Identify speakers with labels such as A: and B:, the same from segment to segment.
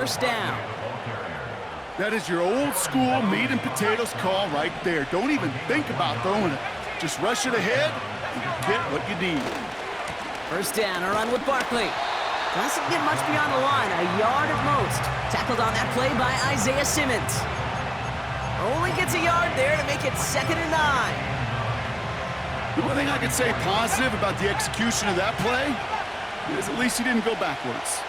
A: First down.
B: That is your old school meat and potatoes call right there. Don't even think about throwing it. Just rush it ahead and get what you need.
A: First down, a run with Barkley. Doesn't get much beyond the line, a yard at most. Tackled on that play by Isaiah Simmons. Only gets a yard there to make it 2nd and 9.
B: The one thing I could say positive about the execution of that play is at least he didn't go backwards.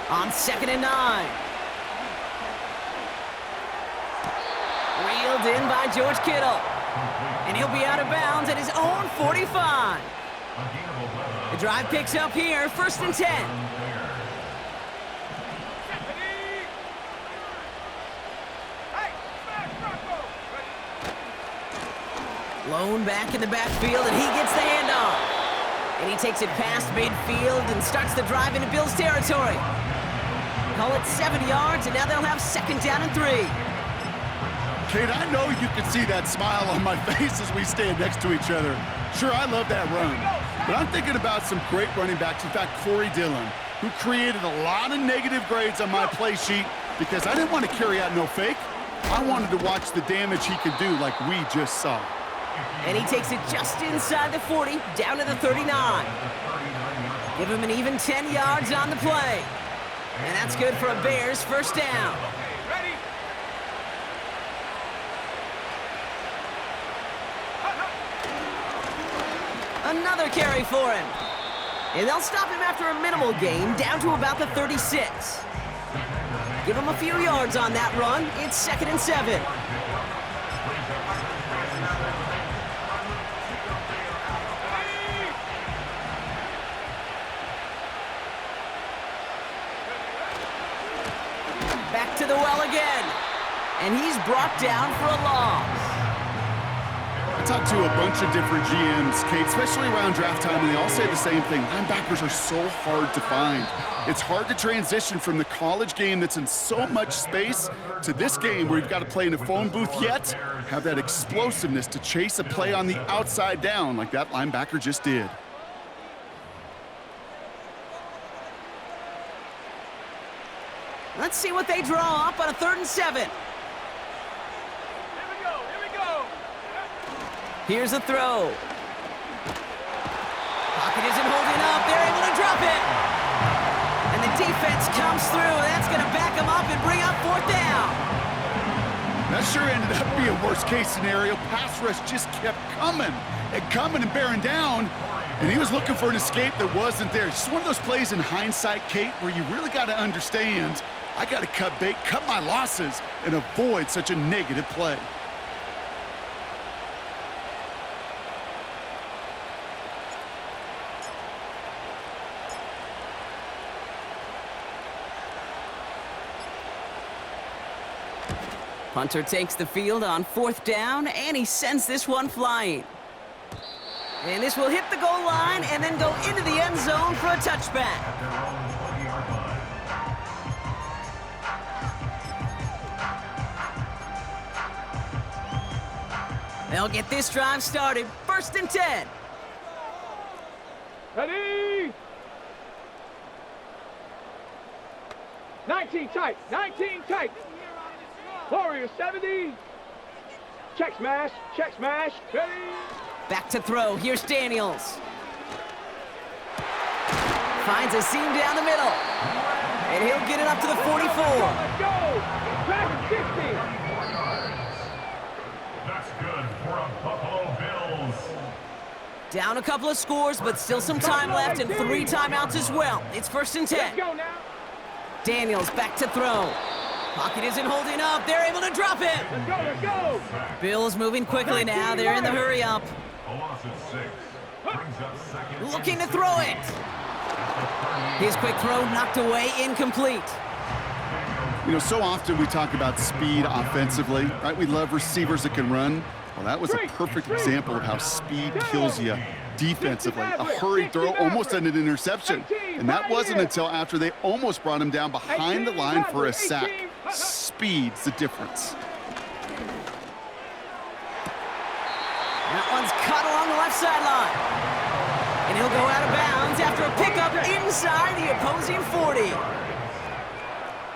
A: On 2nd and 9. Reeled in by George Kittle. And he'll be out of bounds at his own 45. The drive picks up here, 1st and 10. Lone back in the backfield, and he gets the handoff. And he takes it past midfield and starts the drive into Bills territory. Call it 7 yards, and now they'll have 2nd down and 3.
B: Kate, I know you can see that smile on my face as we stand next to each other. Sure, I love that run, but I'm thinking about some great running backs. In fact, Corey Dillon, who created a lot of negative grades on my play sheet because I didn't want to carry out no fake. I wanted to watch the damage he could do like we just saw.
A: And he takes it just inside the 40, down to the 39. Give him an even 10 yards on the play. And that's good for a Bears 1st down. Another carry for him. And they'll stop him after a minimal gain, down to about the 36. Give him a few yards on that run. It's 2nd and 7. Back to the well again. And he's brought down for a loss.
B: I talked to a bunch of different GMs, Kate, especially around draft time, and they all say the same thing. Linebackers are so hard to find. It's hard to transition from the college game that's in so much space to this game where you've got to play in a phone booth yet have that explosiveness to chase a play on the outside down like that linebacker just did.
A: Let's see what they draw up on a 3rd and 7.
C: Here we go.
A: Here's a throw. Pocket isn't holding up. They're able to drop it. And the defense comes through. That's going to back them up and bring up 4th down.
B: That sure ended up being worst-case scenario. Pass rush just kept coming and bearing down. And he was looking for an escape that wasn't there. It's just one of those plays in hindsight, Kate, where you really got to understand, I got to cut bait, cut my losses, and avoid such a negative play.
A: Punter takes the field on 4th down, and he sends this one flying. And this will hit the goal line and then go into the end zone for a touchback. They'll get this drive started. 1st and 10.
C: Ready? 19 tight. Warrior 70. Check smash. Ready?
A: Back to throw. Here's Daniels. Finds a seam down the middle. And he'll get it up to the 44.
C: Let's go. Back 60.
D: That's good for a Buffalo Bills.
A: Down a couple of scores, but still some time left and 3 timeouts as well. It's 1st and 10.
C: Let's go now.
A: Daniels back to throw. Pocket isn't holding up. They're able to drop it.
C: Let's go.
A: Bills moving quickly now. They're in the hurry up.
D: A loss of 6. Brings up 2nd.
A: Looking to throw it. His quick throw knocked away, incomplete.
B: You know, so often we talk about speed offensively, right? We love receivers that can run. Well, that was a perfect example of how speed kills you defensively. A hurried throw, almost an interception. And that wasn't until after they almost brought him down behind the line for a sack. Speed's the difference.
A: That one's cut along the left sideline. And he'll go out of bounds after a pickup inside the opposing 40.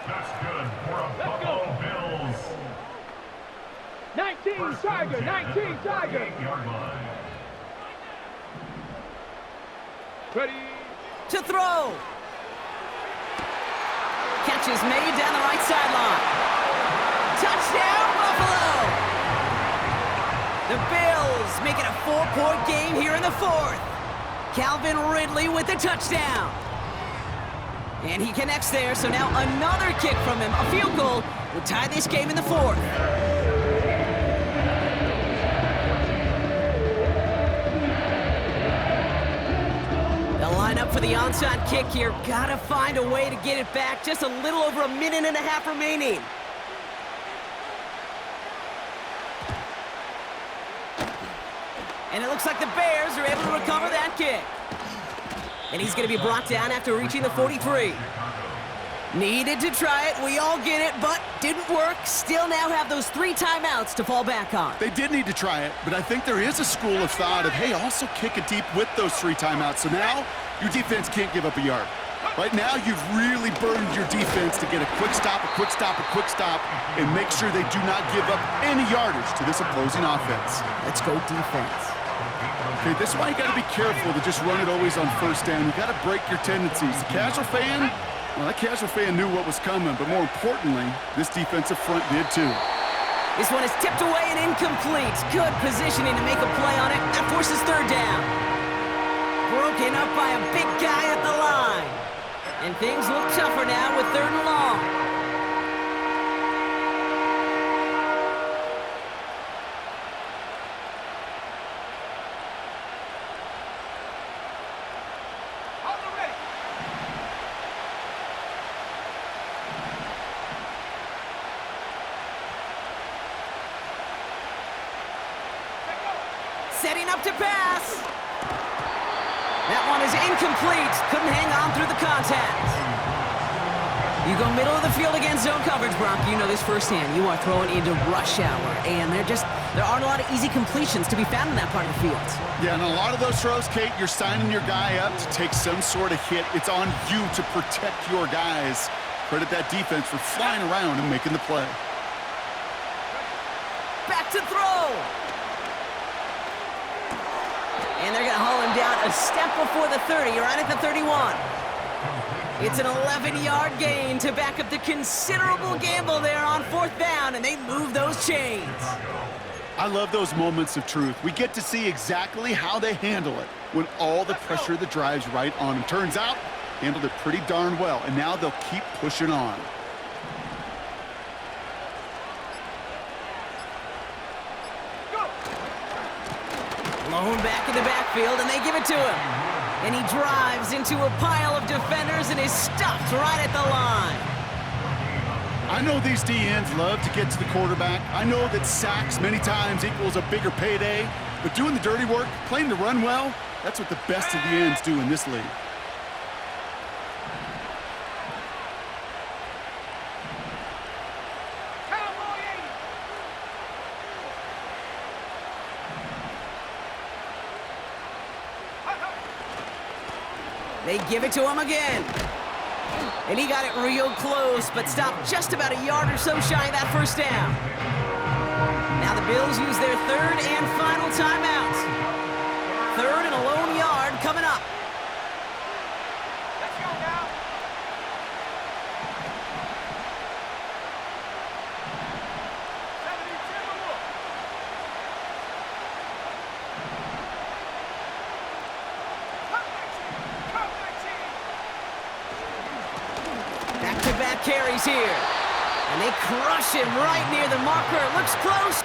D: That's good for a Buffalo Bills.
C: 19 Tiger, 19 Tiger.
D: 8-yard line.
C: Ready.
A: To throw. Catch is made down the right sideline. Touchdown, Buffalo! The Bills make it a 4-point game here in the fourth. Calvin Ridley with the touchdown. And he connects there, so now another kick from him. A field goal will tie this game in the fourth. They'll line up for the onside kick here. Gotta find a way to get it back. Just a little over a minute and a half remaining. And it looks like the Bears are able to recover that kick. And he's going to be brought down after reaching the 43. Needed to try it. We all get it, but didn't work. Still now have those 3 timeouts to fall back on.
B: They did need to try it, but I think there is a school of thought of, hey, also kick it deep with those 3 timeouts. So now your defense can't give up a yard. Right now, you've really burdened your defense to get a quick stop, a quick stop, a quick stop, and make sure they do not give up any yardage to this opposing offense.
A: Let's go defense.
B: Okay, this is why you got to be careful to just run it always on first down. You got to break your tendencies. The casual fan, well, that casual fan knew what was coming, but more importantly, this defensive front did too.
A: This one is tipped away and incomplete. Good positioning to make a play on it. That forces third down. Broken up by a big guy at the line. And things look tougher now with 3rd and long. Setting up to pass. That one is incomplete. Couldn't hang on through the contact. You go middle of the field against zone coverage, Brock. You know this firsthand. You are throwing into rush hour, and there aren't a lot of easy completions to be found in that part of the field.
B: Yeah, and a lot of those throws, Kate, you're signing your guy up to take some sort of hit. It's on you to protect your guys. Credit that defense for flying around and making the play.
A: Back to throw. And they're going to haul him down a step before the 30, right at the 31. It's an 11-yard gain to back up the considerable gamble there on 4th down, and they move those chains.
B: I love those moments of truth. We get to see exactly how they handle it when all the pressure of the drive's right on them. Turns out, handled it pretty darn well, and now they'll keep pushing on.
A: Blown back in the backfield, and they give it to him. And he drives into a pile of defenders and is stopped right at the line.
B: I know these DNs love to get to the quarterback. I know that sacks many times equals a bigger payday, but doing the dirty work, playing to run well, that's what the best of the ends do in this league.
A: They give it to him again. And he got it real close, but stopped just about a yard or so shy of that first down. Now the Bills use their 3rd and final timeout. 3rd and a lone yard coming up. Let's go now. Back-to-back carries here. And they crush him right near the marker. Looks close.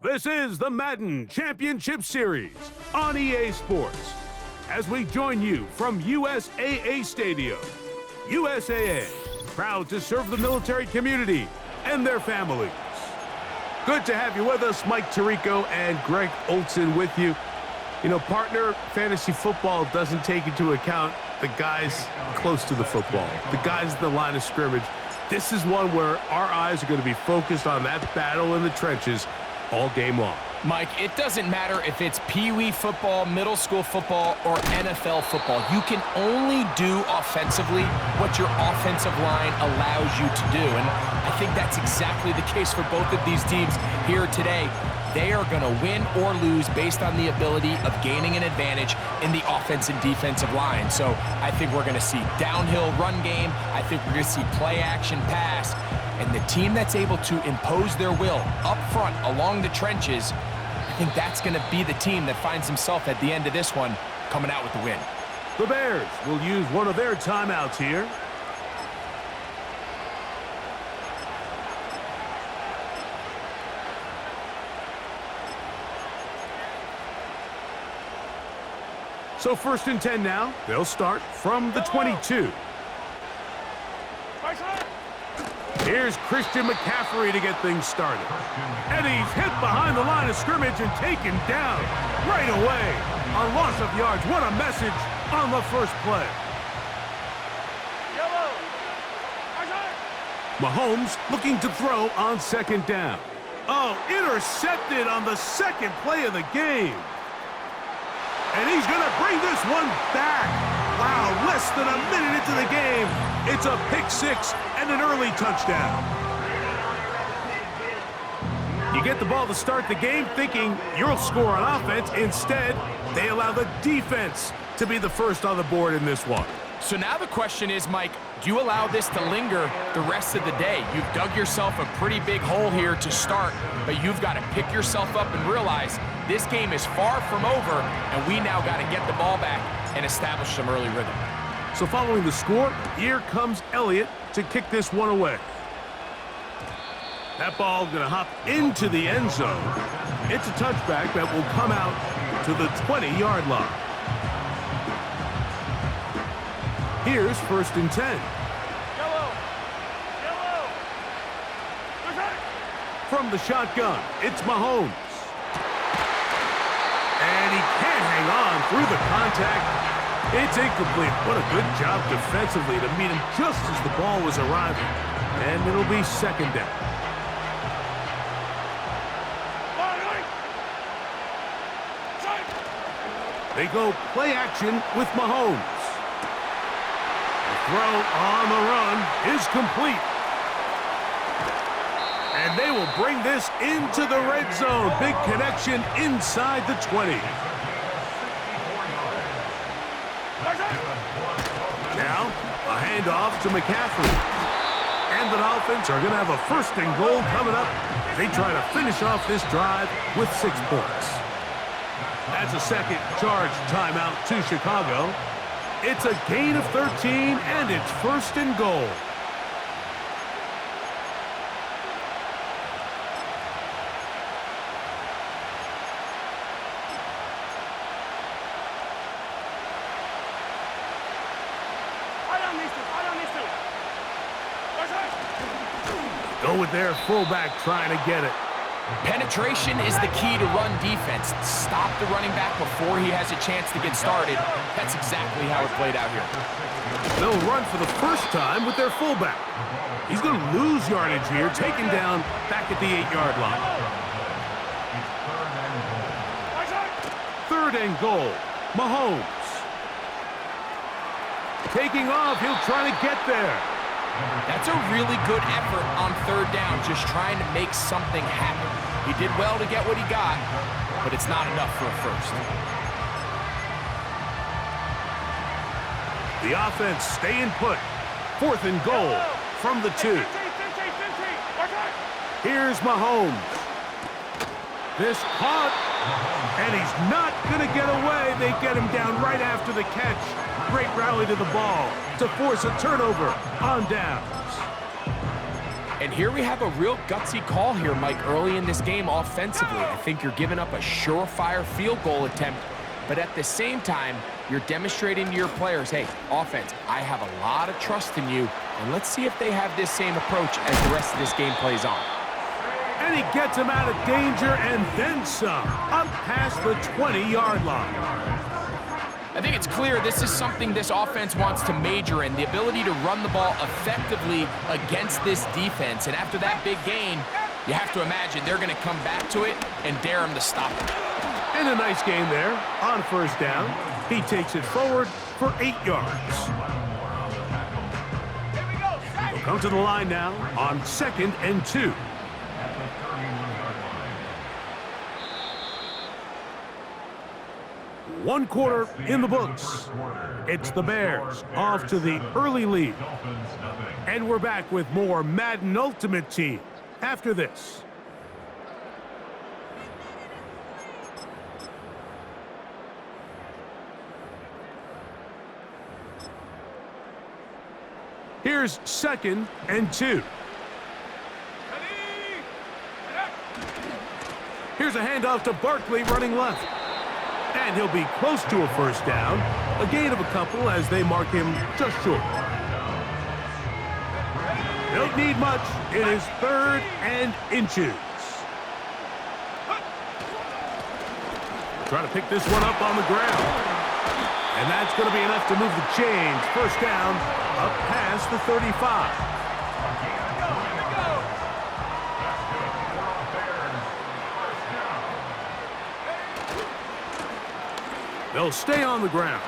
E: This is the Madden Championship Series on EA Sports. As we join you from USAA Stadium, USAA, proud to serve the military community and their families. Good to have you with us, Mike Tirico and Greg Olson with you. You know, partner, fantasy football doesn't take into account the guys close to the football, the guys at the line of scrimmage. This is one where our eyes are going to be focused on that battle in the trenches all game long.
F: Mike, it doesn't matter if it's Pee-wee football, middle school football, or NFL football. You can only do offensively what your offensive line allows you to do. And I think that's exactly the case for both of these teams here today. They are going to win or lose based on the ability of gaining an advantage in the offense and defensive line. So I think we're going to see downhill run game. I think we're going to see play action pass. And the team that's able to impose their will up front along the trenches, I think that's going to be the team that finds himself at the end of this one coming out with the win.
E: The Bears will use one of their timeouts here. So 1st and 10 now. They'll start from the 22. Here's Christian McCaffrey to get things started. And he's hit behind the line of scrimmage and taken down right away. On loss of yards, what a message on the first play. Mahomes looking to throw on 2nd down. Oh, intercepted on the 2nd play of the game. And he's going to bring this one back. Wow, less than a minute into the game. It's a pick 6 and an early touchdown. You get the ball to start the game thinking you'll score on offense. Instead, they allow the defense to be the first on the board in this one.
F: So now the question is, Mike, do you allow this to linger the rest of the day? You've dug yourself a pretty big hole here to start, but you've got to pick yourself up and realize this game is far from over, and we now got to get the ball back and establish some early rhythm.
E: So following the score, here comes Elliott to kick this one away. That ball going to hop into the end zone. It's a touchback that will come out to the 20-yard line. Here's 1st and 10. From the shotgun, it's Mahomes. And he can't hang on through the contact. It's incomplete. What a good job defensively to meet him just as the ball was arriving. And it'll be 2nd down. They go play action with Mahomes. The throw on the run is complete. And they will bring this into the red zone. Big connection inside the 20. Now, a handoff to McCaffrey. And the Dolphins are going to have a 1st and goal coming up. They try to finish off this drive with 6 points. That's a second charge timeout to Chicago. It's a gain of 13, and it's 1st and goal. Go with their fullback trying to get it.
F: Penetration is the key to run defense. Stop the running back before he has a chance to get started. That's exactly how it played out here.
E: They'll run for the first time with their fullback. He's going to lose yardage here, taken down back at the 8-yard line. 3rd and goal. Mahomes. Taking off, he'll try to get there.
F: That's a really good effort on 3rd down, just trying to make something happen. He did well to get what he got, but it's not enough for a 1st.
E: The offense staying put. 4th and goal from the 2. Here's Mahomes. This caught, and he's not going to get away. They get him down right after the catch. Great rally to the ball to force a turnover on downs.
F: And here we have a real gutsy call here, Mike, early in this game offensively. I think you're giving up a surefire field goal attempt, but at the same time, you're demonstrating to your players, hey, offense, I have a lot of trust in you, and let's see if they have this same approach as the rest of this game plays on.
E: And he gets him out of danger and then some, up past the 20-yard line.
F: I think it's clear this is something this offense wants to major in, the ability to run the ball effectively against this defense. And after that big gain, you have to imagine they're going to come back to it and dare him to stop it.
E: And a nice game there on 1st down. He takes it forward for 8 yards. He'll come to the line now on 2nd and 2. One quarter in the books. It's the Bears off to the early lead. And we're back with more Madden Ultimate Team after this. Here's 2nd and 2. Here's a handoff to Barkley running left. And he'll be close to a 1st down. A gain of a couple as they mark him just short. Don't need much. It is 3rd and inches. Trying to pick this one up on the ground. And that's going to be enough to move the chains. 1st down, up past the 35. They'll stay on the ground.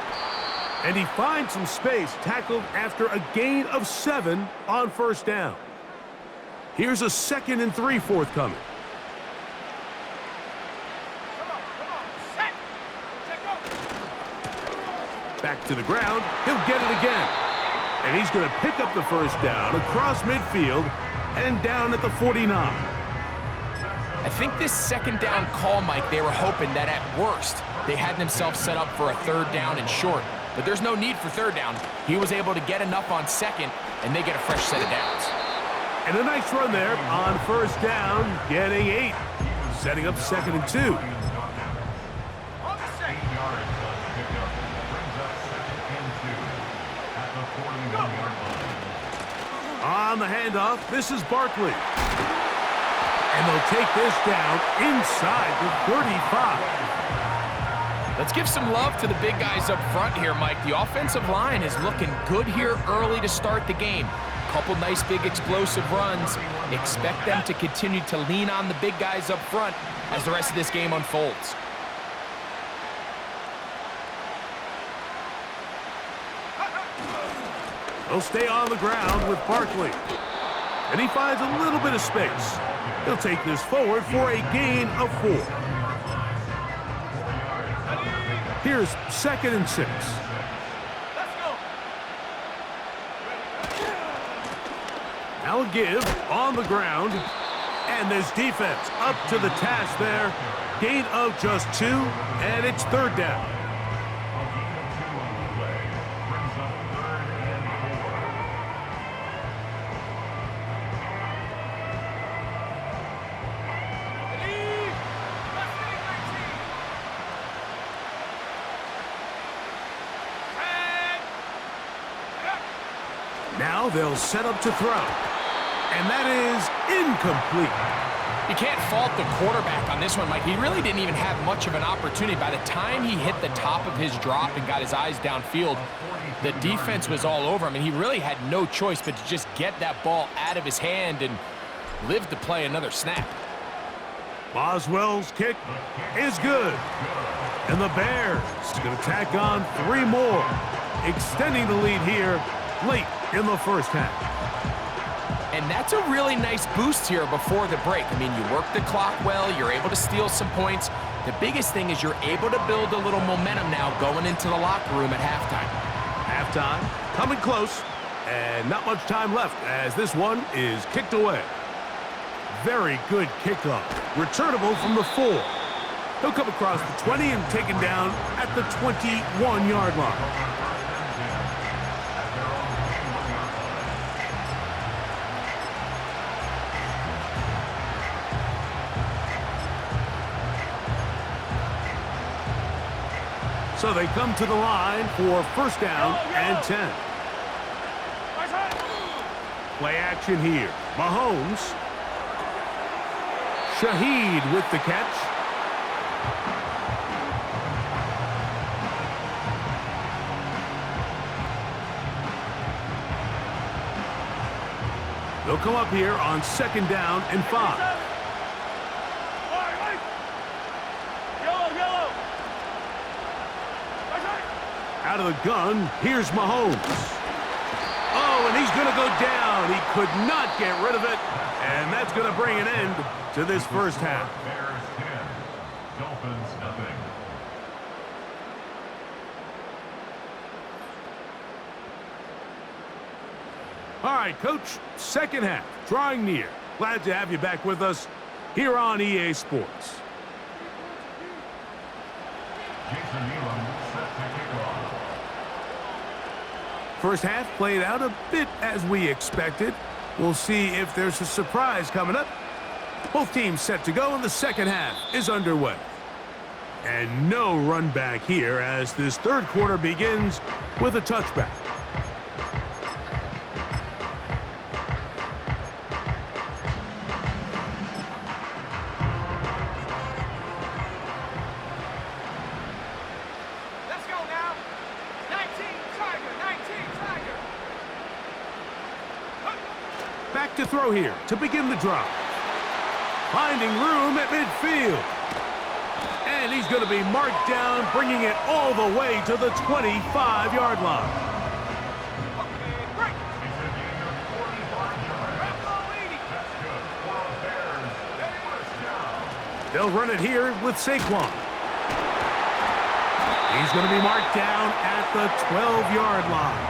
E: And he finds some space, tackled after a gain of 7 on 1st down. Here's a 2nd and 3 forthcoming. Back to the ground. He'll get it again. And he's going to pick up the 1st down across midfield and down at the 49.
F: I think this 2nd down call, Mike, they were hoping that at worst, they had themselves set up for a 3rd down and short. But there's no need for 3rd down. He was able to get enough on 2nd, and they get a fresh set of downs.
E: And a nice run there on 1st down, getting 8. Setting up 2nd and 2. On the handoff, this is Barkley. And they'll take this down inside the 35.
F: Let's give some love to the big guys up front here, Mike. The offensive line is looking good here early to start the game. Couple nice big explosive runs. Expect them to continue to lean on the big guys up front as the rest of this game unfolds.
E: He'll stay on the ground with Barkley. And he finds a little bit of space. He'll take this forward for a gain of 4. Here's 2nd and 6. Now a give on the ground. And this defense up to the task there. Gain of just 2, and it's 3rd down. Now they'll set up to throw. And that is incomplete.
F: You can't fault the quarterback on this one, Mike. He really didn't even have much of an opportunity. By the time he hit the top of his drop and got his eyes downfield, the defense was all over him, and he really had no choice but to just get that ball out of his hand and live to play another snap.
E: Boswell's kick is good. And the Bears going to tack on 3 more, extending the lead here late in the first half.
F: And that's a really nice boost here before the break. I mean, you work the clock well, you're able to steal some points. The biggest thing is you're able to build a little momentum now going into the locker room at halftime.
E: Halftime coming close, and not much time left as this one is kicked away. Very good kickoff. Returnable from the 4. He'll come across the 20 and taken down at the 21-yard line. So they come to the line for 1st down and 10. Play action here. Mahomes. Shaheed with the catch. They'll come up here on 2nd down and 5. Out of the gun, here's Mahomes. Oh, and he's going to go down. He could not get rid of it, and that's going to bring an end to this first half.
D: Bears 10, Dolphins nothing.
E: All right, Coach, 2nd half, drawing near. Glad to have you back with us here on EA Sports.
D: Jason Nealon set to kick off.
E: First half played out a bit as we expected. We'll see if there's a surprise coming up. Both teams set to go, and the 2nd half is underway. And no run back here as this 3rd quarter begins with a touchback. Back to throw here to begin the drive. Finding room at midfield. And he's going to be marked down, bringing it all the way to the 25-yard line. They'll run it here with Saquon. He's going to be marked down at the 12-yard line.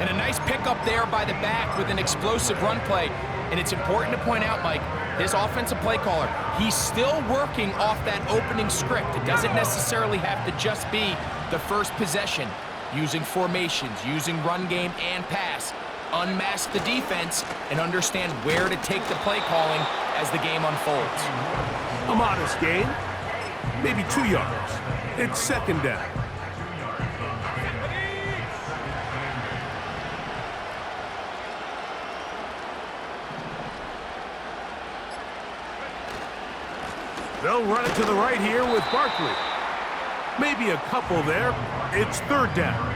F: And a nice pickup there by the back with an explosive run play. And it's important to point out, Mike, his offensive play caller, he's still working off that opening script. It doesn't necessarily have to just be the first possession. Using formations, using run game and pass. Unmask the defense and understand where to take the play calling as the game unfolds.
E: A modest gain, maybe 2 yards. It's 2nd down. They'll run it to the right here with Barkley. Maybe a couple there. It's 3rd down.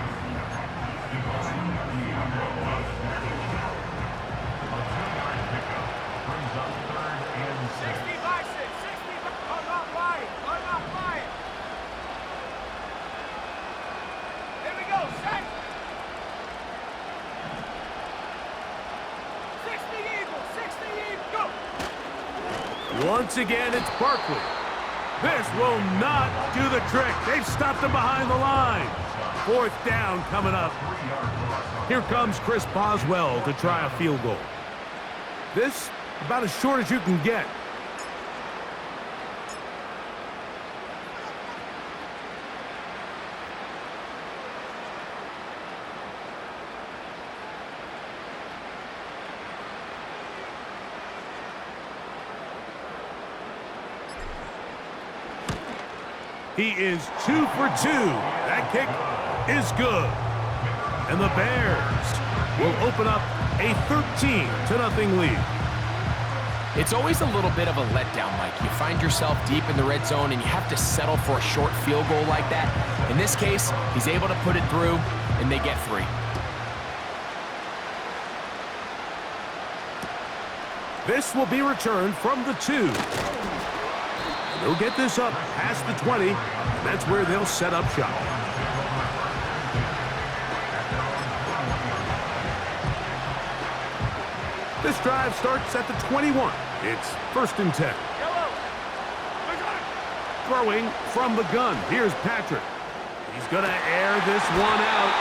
E: Once again, it's Barkley. This will not do the trick. They've stopped him behind the line. 4th down coming up. Here comes Chris Boswell to try a field goal. This, about as short as you can get. He is 2 for 2. That kick is good. And the Bears will open up a 13-0 lead.
F: It's always a little bit of a letdown, Mike. You find yourself deep in the red zone and you have to settle for a short field goal like that. In this case, he's able to put it through and they get 3.
E: This will be returned from the 2. They'll get this up past the 20, and that's where they'll set up shop. This drive starts at the 21. It's 1st and 10. Throwing from the gun. Here's Patrick. He's going to air this one out,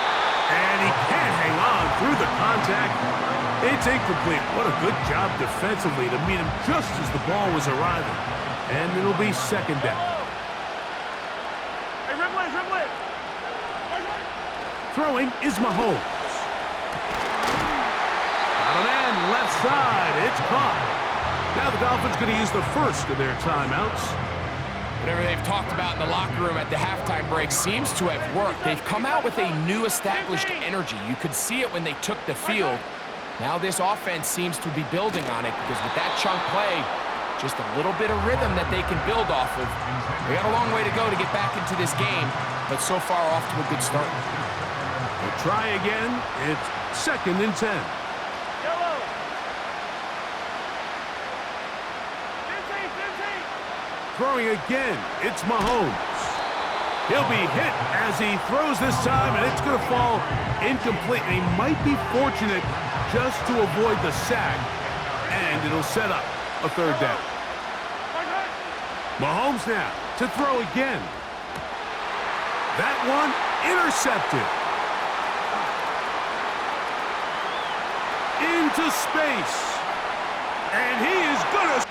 E: and he can't hang on through the contact. It's incomplete. What a good job defensively to meet him just as the ball was arriving. And it'll be 2nd down. Throwing is Mahomes. Got a man left side. It's caught. Now the Dolphins going to use the first of their timeouts.
F: Whatever they've talked about in the locker room at the halftime break seems to have worked. They've come out with a new established energy. You could see it when they took the field. Now this offense seems to be building on it because with that chunk play, just a little bit of rhythm that they can build off of. They got a long way to go to get back into this game, but so far off to a good start.
E: We'll try again. It's 2nd and 10. Throwing again, it's Mahomes. He'll be hit as he throws this time, and it's going to fall incomplete. And he might be fortunate just to avoid the sack, and it'll set up a 3rd down. Mahomes now to throw again. That one intercepted. Into space. And he is going to